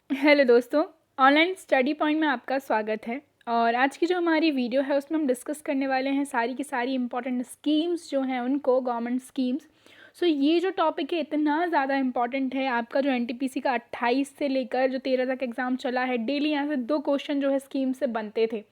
Hello दोस्तों, online study point में आपका स्वागत है। और आज की जो हमारी वीडियो है उसमें हम डिस्कस करने वाले हैं सारी की सारी इंपॉर्टेंट स्कीम्स जो हैं उनको, गवर्नमेंट स्कीम्स। सो ये जो टॉपिक है इतना ज़्यादा इंपॉर्टेंट है। आपका जो एनटीपीसी का 28 से लेकर जो 13 तक एग्ज़ाम चला है, डेली यहाँ से 2 क्वेश्चन जो है स्कीम से बनते थे।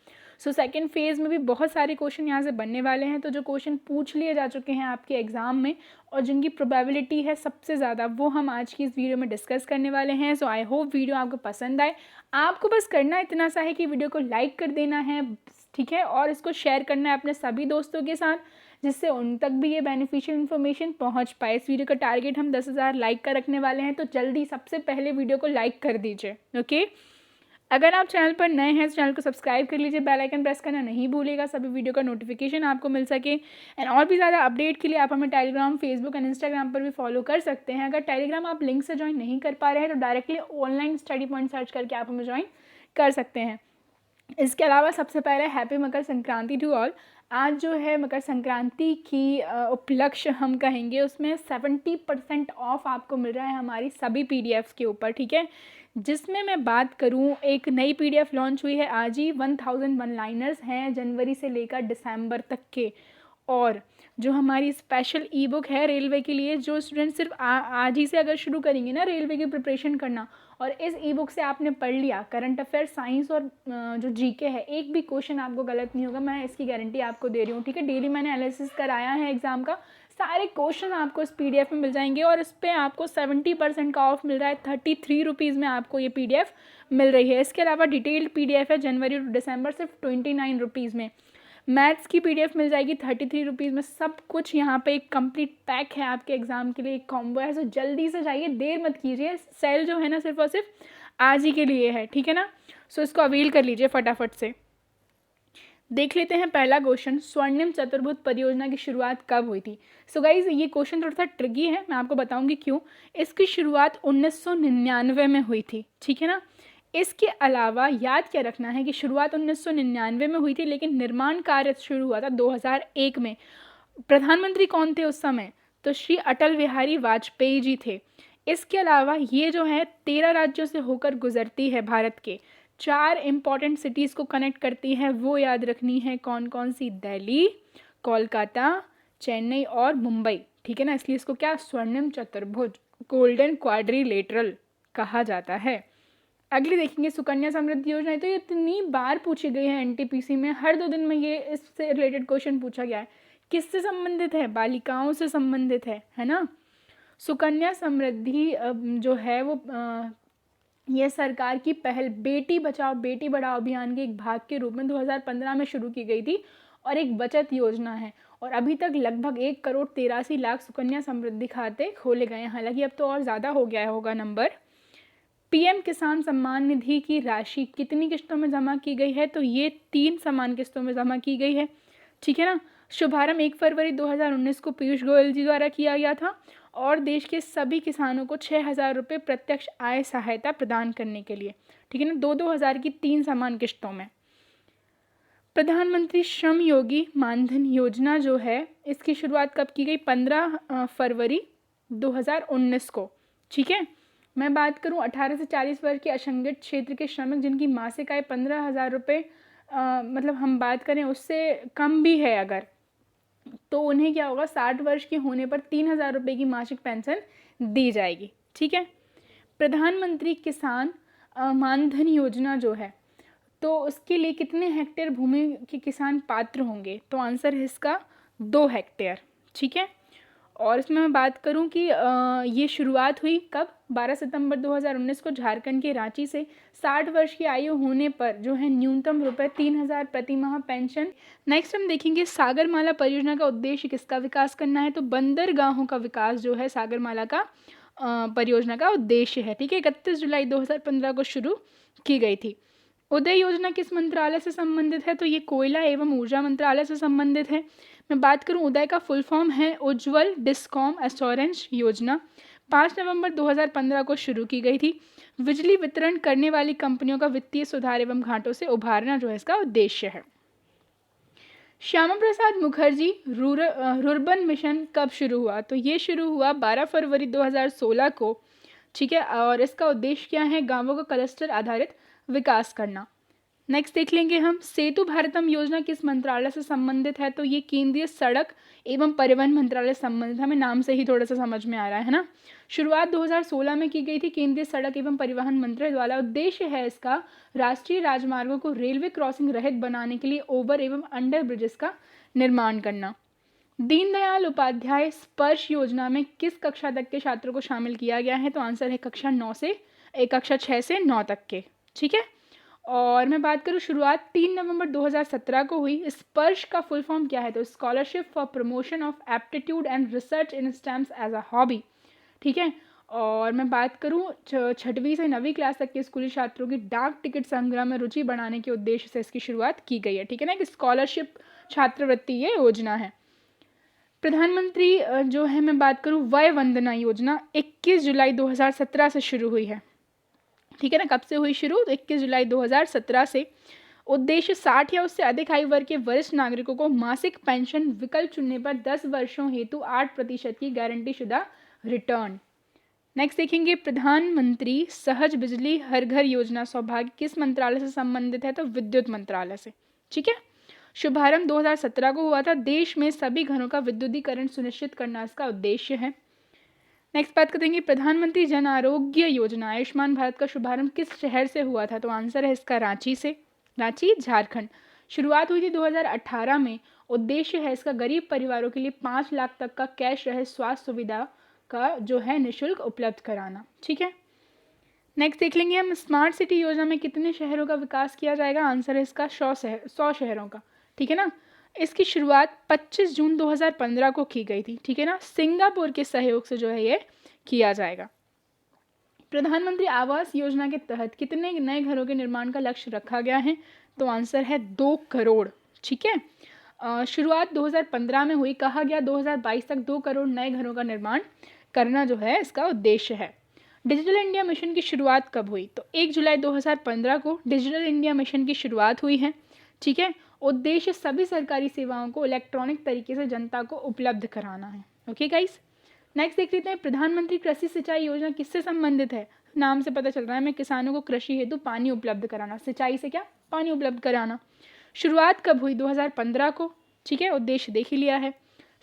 सो सेकेंड फेज़ में भी बहुत सारे क्वेश्चन यहाँ से बनने वाले हैं। तो जो क्वेश्चन पूछ लिए जा चुके हैं आपके एग्ज़ाम में और जिनकी प्रोबेबिलिटी है सबसे ज़्यादा, वो हम आज की इस वीडियो में डिस्कस करने वाले हैं। सो आई होप वीडियो आपको पसंद आए। आपको बस करना इतना सा है कि वीडियो को लाइक कर देना है, ठीक है, और इसको शेयर करना है अपने सभी दोस्तों के साथ, जिससे उन तक भी ये बेनिफिशियल इन्फॉर्मेशन पहुंच पाए। इस वीडियो का टारगेट हम 10,000 लाइक का रखने वाले हैं, तो जल्दी सबसे पहले वीडियो को लाइक कर दीजिए। ओके, अगर आप चैनल पर नए हैं तो चैनल को सब्सक्राइब कर लीजिए, बेल आइकन प्रेस करना नहीं भूलिएगा, सभी वीडियो का नोटिफिकेशन आपको मिल सके। एंड और भी ज़्यादा अपडेट के लिए आप हमें टेलीग्राम, फेसबुक एंड इंस्टाग्राम पर भी फॉलो कर सकते हैं। अगर टेलीग्राम आप लिंक से ज्वाइन नहीं कर पा रहे हैं तो directly online study point search करके आप हमें ज्वाइन कर सकते हैं। इसके अलावा सबसे पहले happy Makar Sankranti to all. आज जो है मकर संक्रांति की उपलक्ष्य हम कहेंगे, उसमें 70% ऑफ आपको मिल रहा है हमारी सभी पीडीएफ्स के ऊपर, ठीक है। जिसमें मैं बात करूं, एक नई पीडीएफ लॉन्च हुई है आज ही, 1000 वन लाइनर्स हैं जनवरी से लेकर दिसंबर तक के। और जो हमारी स्पेशल ई बुक है रेलवे के लिए, जो स्टूडेंट सिर्फ आज ही से अगर शुरू करेंगे ना रेलवे की प्रिपरेशन करना, और इस ई बुक से आपने पढ़ लिया करंट अफेयर, साइंस और जो जीके है, एक भी क्वेश्चन आपको गलत नहीं होगा, मैं इसकी गारंटी आपको दे रही हूँ, ठीक है। डेली मैंने एनालिसिस कराया है एग्जाम का, सारे क्वेश्चन आपको इस पीडीएफ में मिल जाएंगे। और इस पर आपको 70% का ऑफ मिल रहा है, 33 रुपीज़ में आपको ये पीडीएफ मिल रही है। इसके अलावा डिटेल्ड पीडीएफ है जनवरी टू दिसंबर सिर्फ 29 रुपीज़ में। मैथ्स की पीडीएफ मिल जाएगी 33 रुपीज़ में। सब कुछ यहाँ पे एक कंप्लीट पैक है आपके एग्जाम के लिए, एक कॉम्बो है। सो जल्दी से जाइए, देर मत कीजिए, सेल जो है ना सिर्फ और सिर्फ आज ही के लिए है, ठीक है ना। सो इसको अवेल कर लीजिए फटाफट से। देख लेते हैं पहला क्वेश्चन, स्वर्णिम चतुर्भुज परियोजना की शुरुआत कब हुई थी। सो गाइज ये क्वेश्चन थोड़ा सा ट्रिकी है, मैं आपको बताऊंगी क्यों। इसकी शुरुआत 1999 में हुई थी, ठीक है ना। इसके अलावा याद क्या रखना है कि शुरुआत 1999 में हुई थी, लेकिन निर्माण कार्य शुरू हुआ था 2001 में। प्रधानमंत्री कौन थे उस समय, तो श्री अटल बिहारी वाजपेयी जी थे। इसके अलावा ये जो है 13 राज्यों से होकर गुजरती है भारत के। 4 इंपॉर्टेंट सिटीज़ को कनेक्ट करती है, वो याद रखनी है कौन कौन सी, दिल्ली, कोलकाता, चेन्नई और मुंबई, ठीक है ना। इसलिए इसको क्या, स्वर्णिम चतुर्भुज, गोल्डन क्वाड्रिलेटरल कहा जाता है। अगली देखेंगे सुकन्या समृद्धि योजना। तो ये इतनी बार पूछी गई है एनटीपीसी में, हर 2 दिन में ये इससे रिलेटेड क्वेश्चन पूछा गया है। किससे संबंधित है, बालिकाओं से संबंधित है ना। सुकन्या समृद्धि जो है वो ये सरकार की पहल बेटी बचाओ बेटी पढ़ाओ अभियान के एक भाग के रूप में 2015 में शुरू की गई थी और एक बचत योजना है। और अभी तक लगभग 1,83,00,000 सुकन्या समृद्धि खाते खोले गए हैं। हालांकि अब तो और ज़्यादा हो गया होगा नंबर। पीएम किसान सम्मान निधि की राशि कितनी किस्तों में जमा की गई है, तो ये 3 समान किस्तों में जमा की गई है, ठीक है ना। शुभारंभ 1 फरवरी 2019 को पीयूष गोयल जी द्वारा किया गया था और देश के सभी किसानों को 6,000 रुपये प्रत्यक्ष आय सहायता प्रदान करने के लिए, ठीक है ना, 2-2 हज़ार की 3 समान किस्तों में। प्रधानमंत्री श्रम योगी मानधन योजना जो है, इसकी शुरुआत कब की गई, 15 फरवरी 2019 को, ठीक है। मैं बात करूं 18 से 40 वर्ष के असंगठित क्षेत्र के श्रमिक जिनकी मासिक आय 15,000 रुपये मतलब हम बात करें उससे कम भी है अगर, तो उन्हें क्या होगा, 60 वर्ष के होने पर 3,000 रुपये की मासिक पेंशन दी जाएगी, ठीक है। प्रधानमंत्री किसान मानधन योजना जो है, तो उसके लिए कितने हेक्टेयर भूमि के किसान पात्र होंगे, तो आंसर है इसका 2 हेक्टेयर, ठीक है। और इसमें मैं बात करूं कि ये शुरुआत हुई कब, 12 सितंबर 2019 को झारखंड के रांची से। 60 वर्ष की आयु होने पर जो है न्यूनतम रुपये 3,000 प्रति माह पेंशन। नेक्स्ट हम देखेंगे सागरमाला परियोजना का उद्देश्य किसका विकास करना है, तो बंदरगाहों का विकास जो है सागरमाला का परियोजना का उद्देश्य है, ठीक है। 31 जुलाई 2015 को शुरू की गई थी। उदय योजना किस मंत्रालय से संबंधित है, तो ये कोयला एवं ऊर्जा मंत्रालय से संबंधित है। मैं बात करूं उदय का फुल फॉर्म है उज्ज्वल डिस्कॉम एश्योरेंस योजना। 5 नवंबर 2015 को शुरू की गई थी। बिजली वितरण करने वाली कंपनियों का वित्तीय सुधार एवं घाटों से उभारना जो है इसका उद्देश्य है। श्यामा प्रसाद मुखर्जी रूरबन मिशन कब शुरू हुआ, तो ये शुरू हुआ 12 फरवरी 2016 को, ठीक है, और इसका उद्देश्य क्या है? गांवों का क्लस्टर आधारित विकास करना। नेक्स्ट देख लेंगे हम, सेतु भारतम योजना किस मंत्रालय से संबंधित है? तो ये केंद्रीय सड़क एवं परिवहन मंत्रालय से संबंधित है। हमें नाम से ही थोड़ा सा समझ में आ रहा है ना। शुरुआत 2016 में की गई थी केंद्रीय सड़क एवं परिवहन मंत्रालय द्वारा। उद्देश्य है इसका राष्ट्रीय राजमार्गों को रेलवे क्रॉसिंग रहित बनाने के लिए ओवर एवं अंडर ब्रिजेस का निर्माण करना। दीनदयाल उपाध्याय स्पर्श योजना में किस कक्षा तक के छात्रों को शामिल किया गया है? तो आंसर है कक्षा 6 से 9 तक के। ठीक है, और मैं बात करूँ, शुरुआत 3 नवंबर 2017 को हुई। स्पर्श का फुल फॉर्म क्या है? तो scholarship for promotion of aptitude and research in stems as a hobby. ठीक है, और मैं बात करूँ 6वीं से 9वीं क्लास तक के स्कूली छात्रों की डाक टिकट संग्रह में रुचि बढ़ाने के उद्देश्य से इसकी शुरुआत की गई है। ठीक है ना, कि स्कॉलरशिप छात्रवृत्ति ये योजना है। प्रधानमंत्री जो है, मैं बात करूँ वय वंदना योजना 21 जुलाई 2017 से शुरू हुई है। ठीक है ना, कब से हुई शुरू? तो 21 जुलाई 2017 से। उद्देश्य 60 या उससे अधिक आयु वर्ग के वरिष्ठ नागरिकों को मासिक पेंशन विकल्प चुनने पर 10 वर्षों हेतु 8% की गारंटी शुदा रिटर्न। नेक्स्ट देखेंगे, प्रधानमंत्री सहज बिजली हर घर योजना सौभाग्य किस मंत्रालय से संबंधित है? तो विद्युत मंत्रालय से। ठीक है, शुभारंभ 2017 को हुआ था। देश में सभी घरों का विद्युतीकरण सुनिश्चित करना इसका उद्देश्य है। नेक्स्ट बात करेंगे, प्रधानमंत्री जन आरोग्य योजना आयुष्मान भारत का शुभारंभ किस शहर से हुआ था? तो आंसर है इसका रांची से। रांची, झारखंड। शुरुआत हुई थी 2018 में। उद्देश्य है इसका गरीब परिवारों के लिए 5 लाख तक का कैश रहित स्वास्थ्य सुविधा का जो है निःशुल्क उपलब्ध कराना। ठीक है, नेक्स्ट देख लेंगे हम, स्मार्ट सिटी योजना में कितने शहरों का विकास किया जाएगा? आंसर है इसका 100 शहरों का। ठीक है ना, इसकी शुरुआत 25 जून 2015 को की गई थी। ठीक है ना, सिंगापुर के सहयोग से जो है ये किया जाएगा। प्रधानमंत्री आवास योजना के तहत कितने नए घरों के निर्माण का लक्ष्य रखा गया है? तो आंसर है 2 करोड़। ठीक है, शुरुआत 2015 में हुई। कहा गया 2022 तक 2 करोड़ नए घरों का निर्माण करना जो है इसका उद्देश्य है। डिजिटल इंडिया मिशन की शुरुआत कब हुई? तो 1 जुलाई 2015 को डिजिटल इंडिया मिशन की शुरुआत हुई है। ठीक है, उद्देश्य सभी सरकारी सेवाओं को इलेक्ट्रॉनिक तरीके से जनता को उपलब्ध कराना है। ओके गाइस, नेक्स्ट देख लेते हैं, प्रधानमंत्री कृषि सिंचाई योजना किससे संबंधित है? नाम से पता चल रहा है हमें, किसानों को कृषि हेतु पानी उपलब्ध कराना। सिंचाई से क्या? पानी उपलब्ध कराना। शुरुआत कब हुई? 2015 को। ठीक है, उद्देश्य देख ही लिया है।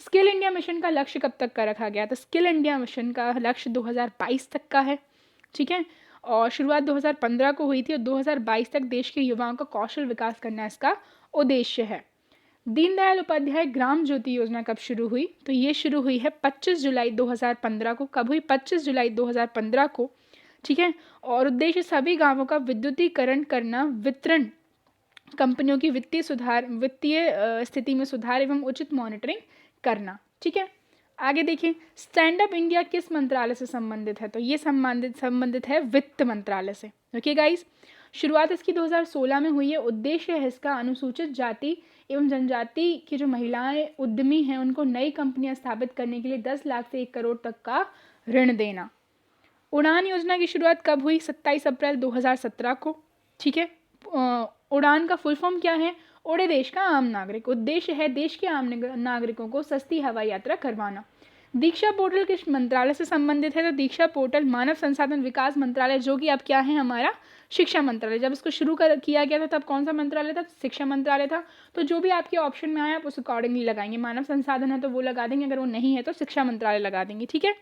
स्किल इंडिया मिशन का लक्ष्य कब तक का रखा गया? तो स्किल इंडिया मिशन का लक्ष्य 2022 तक का है। ठीक है, और शुरुआत 2015 को हुई थी और 2022 तक देश के युवाओं का कौशल विकास करना इसका उद्देश्य है। दीनदयाल उपाध्याय ग्राम ज्योति योजना कब शुरू हुई? तो ये शुरू हुई है 25 जुलाई 2015 को। कब हुई? 25 जुलाई 2015 को। ठीक है, और उद्देश्य सभी गांवों का विद्युतीकरण करना, वितरण कंपनियों की वित्तीय स्थिति में सुधार एवं उचित मॉनिटरिंग करना। ठीक है, आगे देखिए, स्टैंड अप इंडिया किस मंत्रालय से संबंधित है? तो ये संबंधित है वित्त मंत्रालय से। ओके गाइस, शुरुआत इसकी 2016 में हुई है। उद्देश्य है इसका अनुसूचित जाति एवं जनजाति की जो महिलाएं उद्यमी हैं उनको नई कंपनियां स्थापित करने के लिए 10 लाख से 1 करोड़ तक का ऋण देना। उड़ान योजना की शुरुआत कब हुई? 27 अप्रैल 2017 को। ठीक है, उड़ान का फुल फॉर्म क्या है? उड़े देश का आम नागरिक। उद्देश्य है देश के आम नागरिकों को सस्ती हवाई यात्रा करवाना। दीक्षा पोर्टल किस मंत्रालय से संबंधित है? तो दीक्षा पोर्टल मानव संसाधन विकास मंत्रालय, जो कि अब क्या है हमारा शिक्षा मंत्रालय। जब इसको शुरू किया गया था तब कौन सा मंत्रालय था? शिक्षा मंत्रालय था। तो जो भी आपके ऑप्शन में आए आप उस अकॉर्डिंगली लगाएंगे। मानव संसाधन है तो वो लगा देंगे, अगर वो नहीं है तो शिक्षा मंत्रालय लगा देंगे। ठीक है,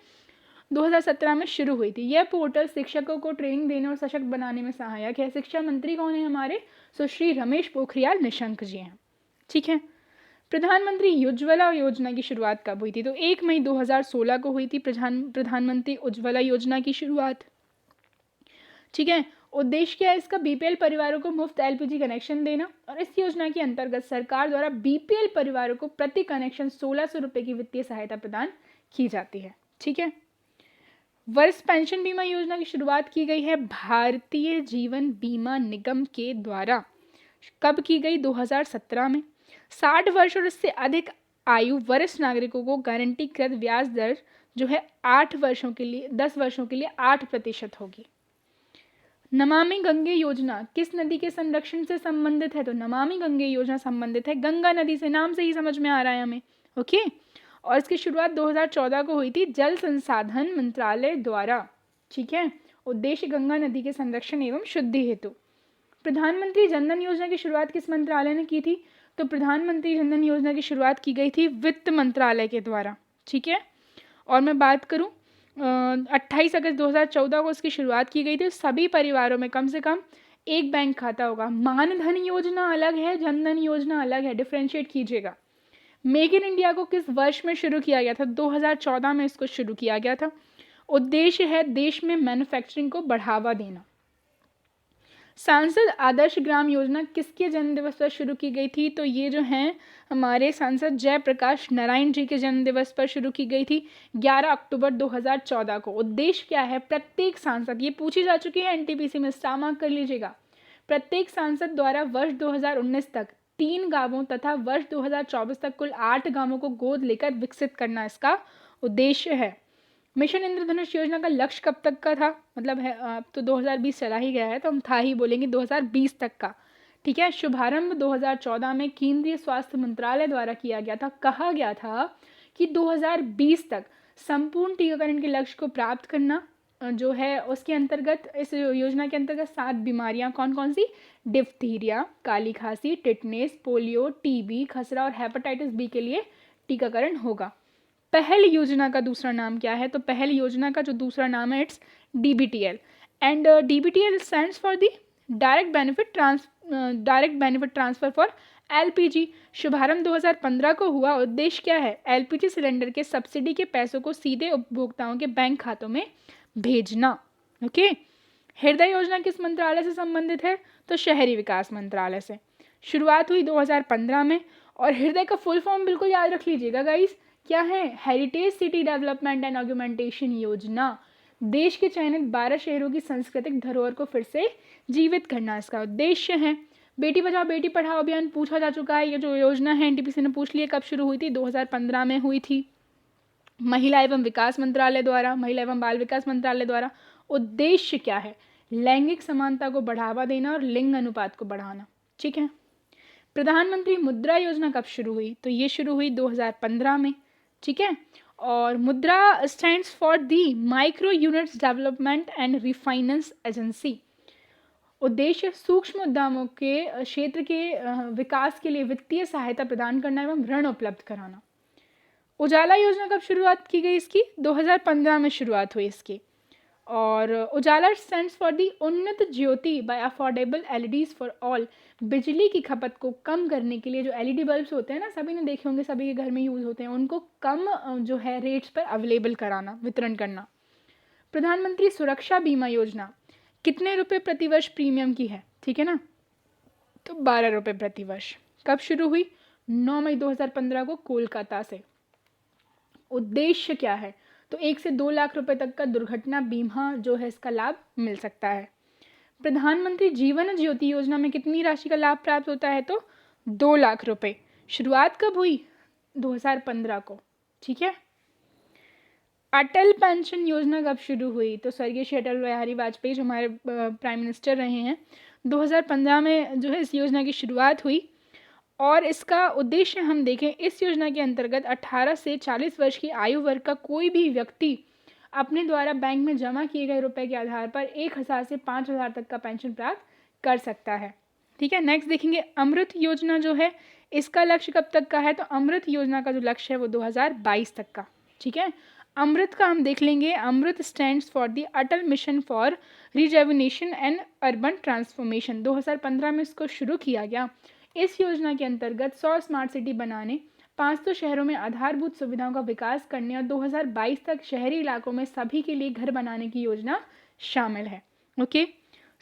2017 में शुरू हुई थी। यह पोर्टल शिक्षकों को ट्रेनिंग देने और सशक्त बनाने में सहायक है। शिक्षा मंत्री कौन है हमारे? सुश्री रमेश पोखरियाल निशंक जी हैं। ठीक है, प्रधानमंत्री उज्ज्वला योजना की शुरुआत कब हुई थी? तो 1 मई 2016 को हुई थी प्रधानमंत्री उज्ज्वला योजना की शुरुआत। ठीक है, उद्देश्य क्या है इसका? बीपीएल परिवारों को मुफ्त एलपीजी कनेक्शन देना। और इस योजना के अंतर्गत सरकार द्वारा बीपीएल परिवारों को प्रति कनेक्शन 1600 रुपये की वित्तीय सहायता प्रदान की जाती है। ठीक है, वरिष्ठ पेंशन बीमा योजना की शुरुआत की गई है भारतीय जीवन बीमा निगम के द्वारा। कब की गई? 2017 में। 60 वर्ष और इससे अधिक आयु वरिष्ठ नागरिकों को गारंटीकृत ब्याज दर जो है 10 वर्षों के लिए 8% होगी। नमामि गंगे योजना किस नदी के संरक्षण से संबंधित है? तो नमामि गंगे योजना संबंधित है गंगा नदी से। नाम से ही समझ में आ रहा है हमें। ओके, और इसकी शुरुआत 2014 को हुई थी जल संसाधन मंत्रालय द्वारा। ठीक है। उद्देश्य गंगा नदी के संरक्षण एवं शुद्धि हेतु। प्रधानमंत्री जनधन योजना की शुरुआत किस मंत्रालय ने की थी? तो प्रधानमंत्री जनधन योजना की शुरुआत की गई थी वित्त मंत्रालय के द्वारा, ठीक है। और मैं बात करूं 28 अगस्त 2014 को इसकी शुरुआत की गई थी। सभी परिवारों में कम से कम एक बैंक खाता होगा। मानधन योजना अलग है, जनधन योजना अलग है, डिफ्रेंशिएट कीजिएगा। मेक इन इंडिया को किस वर्ष में शुरू किया गया था? 2014 में इसको शुरू किया गया था। उद्देश्य है देश में मैन्युफैक्चरिंग को बढ़ावा देना। सांसद आदर्श ग्राम योजना किसके जन्म दिवस पर शुरू की गई थी? तो ये जो हैं हमारे सांसद जयप्रकाश नारायण जी के जन्म दिवस पर शुरू की गई थी 11 अक्टूबर 2014 को। उद्देश्य क्या है? प्रत्येक सांसद, ये पूछी जा चुकी है एनटीपीसी में, स्टार मार्क कर लीजिएगा। प्रत्येक सांसद द्वारा वर्ष 2019 तक 3 गांवों तथा वर्ष 2024 तक कुल 8 गांवों को गोद लेकर विकसित करना इसका उद्देश्य है। मिशन इंद्रधनुष योजना का लक्ष्य कब तक का था? मतलब है अब तो 2020 चला ही गया है, तो हम था ही बोलेंगे 2020 तक का, ठीक है। शुभारंभ 2014 में केंद्रीय स्वास्थ्य मंत्रालय द्वारा किया गया था। कहा गया था कि 2020 तक संपूर्ण टीकाकरण के लक्ष्य को प्राप्त करना जो है उसके अंतर्गत, इस योजना के अंतर्गत 7 बीमारियां कौन कौन सी? डिप्थीरिया, काली खांसी, टिटनेस, पोलियो, टीबी, खसरा और हेपेटाइटिस बी के लिए टीकाकरण होगा। पहल योजना का दूसरा नाम क्या है? तो पहल योजना का जो दूसरा नाम है it's DBTL, and DBTL stands for the direct benefit transfer for LPG. शुभारंभ 2015 को हुआ। उद्देश्य क्या है? एलपीजी सिलेंडर के सब्सिडी के पैसों को सीधे उपभोक्ताओं के बैंक खातों में भेजना। ओके। हृदय योजना किस मंत्रालय से संबंधित है? तो शहरी विकास मंत्रालय से। शुरुआत हुई 2015 में, और हृदय का फुल फॉर्म बिल्कुल याद रख लीजिएगा गाइस, क्या है? Heritage city development and augmentation योजना। देश के चयनित 12 शहरों की सांस्कृतिक धरोहर को फिर से जीवित करना इसका उद्देश्य है। बेटी बचाओ बेटी पढ़ाओ अभियान पूछा जा चुका है। ये जो योजना है एनटीपीसी ने पूछ लिया कब शुरू हुई थी? 2015 में हुई थी। महिला एवं विकास मंत्रालय द्वारा, महिला एवं बाल विकास मंत्रालय द्वारा। उद्देश्य क्या है? लैंगिक समानता को बढ़ावा देना और लिंग अनुपात को बढ़ाना, ठीक है। प्रधानमंत्री मुद्रा योजना कब शुरू हुई? तो ये शुरू हुई 2015 में, ठीक है। और मुद्रा stands for the micro units development and refinance agency. उद्देश्य सूक्ष्म उद्यमों के क्षेत्र के विकास के लिए वित्तीय सहायता प्रदान करना एवं ऋण उपलब्ध कराना। उजाला योजना कब शुरुआत की गई इसकी? 2015 में शुरुआत हुई इसकी। और उजाला stands for the Unnat Jyoti by affordable LEDs for all. बिजली की खपत को कम करने के लिए जो एलईडी बल्ब्स होते हैं ना, सभी ने देखे होंगे, सभी के घर में यूज़ होते हैं, उनको कम जो है रेट्स पर अवेलेबल कराना, वितरण करना। प्रधानमंत्री सुरक्षा बीमा योजना कितने रुपए प्रतिवर्ष प्रीमियम की है? ठीक है ना, तो 12 रुपये प्रतिवर्ष। कब शुरू हुई? 9 मई 2015 को कोलकाता से। उद्देश्य क्या है? तो 1 से 2 लाख रुपए तक का दुर्घटना बीमा जो है इसका लाभ मिल सकता है। प्रधानमंत्री जीवन ज्योति योजना में कितनी राशि का लाभ प्राप्त होता है? तो 2 लाख रुपए। शुरुआत कब हुई? 2015 को, ठीक है। अटल पेंशन योजना कब शुरू हुई? तो स्वर्गीय श्री अटल बिहारी वाजपेयी जो हमारे प्राइम मिनिस्टर रहे हैं, 2015 में जो है इस योजना की शुरुआत हुई। और इसका उद्देश्य हम देखें, इस योजना के अंतर्गत 18 से 40 वर्ष की आयु वर्ग का कोई भी व्यक्ति अपने द्वारा बैंक में जमा किए गए रुपए के आधार पर 1000 से 5000 तक का पेंशन प्राप्त कर सकता है, ठीक है। नेक्स्ट देखेंगे अमृत योजना जो है, इसका लक्ष्य कब तक का है? तो अमृत योजना का जो लक्ष्य है वो 2022 तक का, ठीक है। अमृत का हम देख लेंगे। AMRUT stands for the Atal mission for rejuvenation and urban transformation. 2015 में इसको शुरू किया गया। इस योजना के अंतर्गत 100 स्मार्ट सिटी बनाने, 500 शहरों में आधारभूत सुविधाओं का विकास करने और 2022 तक शहरी इलाकों में सभी के लिए घर बनाने की योजना शामिल है। ओके,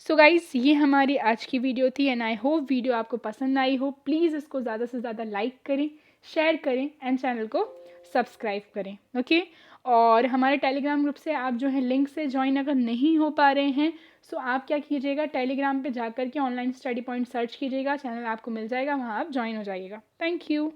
सो गाइस, ये हमारी आज की वीडियो थी एंड आई होप वीडियो आपको पसंद आई हो। प्लीज़ इसको ज़्यादा से ज़्यादा लाइक करें, शेयर करें एंड चैनल को सब्सक्राइब करें। ओके, और हमारे टेलीग्राम ग्रुप से आप जो है लिंक से ज्वाइन अगर नहीं हो पा रहे हैं, सो आप क्या कीजिएगा, टेलीग्राम पे जाकर के ऑनलाइन स्टडी पॉइंट सर्च कीजिएगा, चैनल आपको मिल जाएगा, वहाँ आप ज्वाइन हो जाइएगा। Thank you.